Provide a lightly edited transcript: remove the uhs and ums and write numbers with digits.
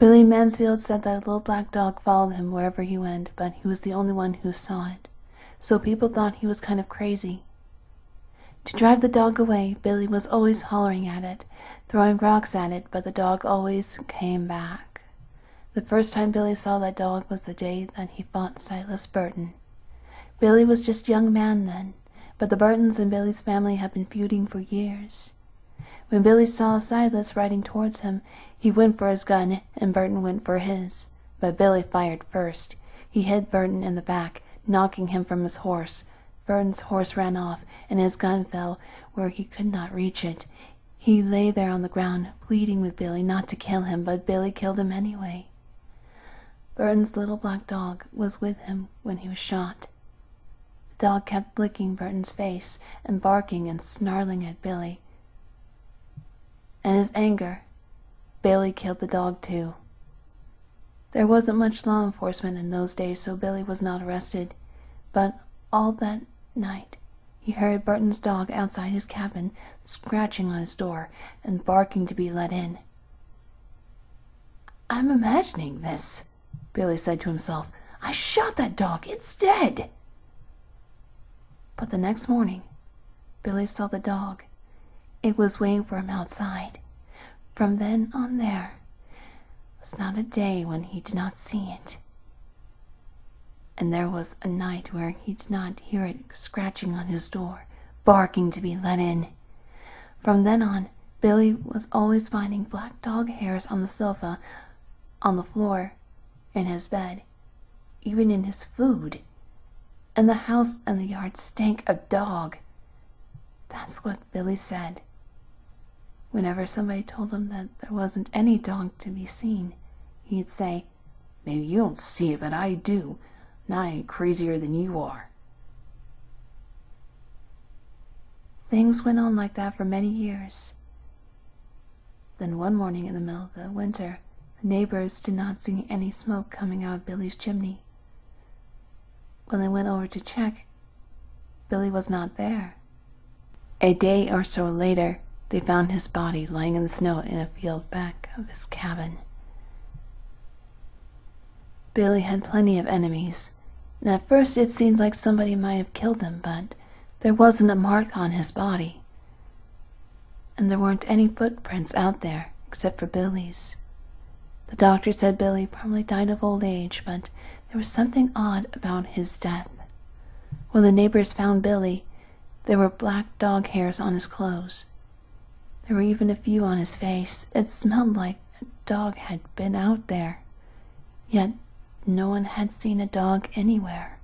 Billy Mansfield said that a little black dog followed him wherever he went, but he was the only one who saw it, so people thought he was kind of crazy. To drive the dog away, Billy was always hollering at it, throwing rocks at it, but the dog always came back. The first time Billy saw that dog was the day that he fought Silas Burton. Billy was just a young man then, but the Burtons and Billy's family had been feuding for years. When Billy saw Silas riding towards him, he went for his gun and Burton went for his, but Billy fired first. He hit Burton in the back, knocking him from his horse. Burton's horse ran off, and his gun fell where he could not reach it. He lay there on the ground, pleading with Billy not to kill him, but Billy killed him anyway. Burton's little black dog was with him when he was shot. The dog kept licking Burton's face and barking and snarling at Billy. In his anger, Billy killed the dog too. There wasn't much law enforcement in those days, so Billy was not arrested, but all that night he heard Burton's dog outside his cabin scratching on his door and barking to be let in. "I'm imagining this," Billy said to himself. "I shot that dog. It's dead." But the next morning, Billy saw the dog. It was waiting for him outside. From then on there was not a day when he did not see it. And there was a night where he did not hear it scratching on his door, barking to be let in. From then on, Billy was always finding black dog hairs on the sofa, on the floor, in his bed, even in his food. And the house and the yard stank of dog. That's what Billy said. Whenever somebody told him that there wasn't any dog to be seen, he'd say, "Maybe you don't see it, but I do, and I ain't crazier than you are." Things went on like that for many years. Then one morning in the middle of the winter, the neighbors did not see any smoke coming out of Billy's chimney. When they went over to check, Billy was not there. A day or so later, they found his body lying in the snow in a field back of his cabin. Billy had plenty of enemies, and at first it seemed like somebody might have killed him, but there wasn't a mark on his body. And there weren't any footprints out there except for Billy's. The doctor said Billy probably died of old age, but there was something odd about his death. When the neighbors found Billy, there were black dog hairs on his clothes. There were even a few on his face. It smelled like a dog had been out there. Yet no one had seen a dog anywhere.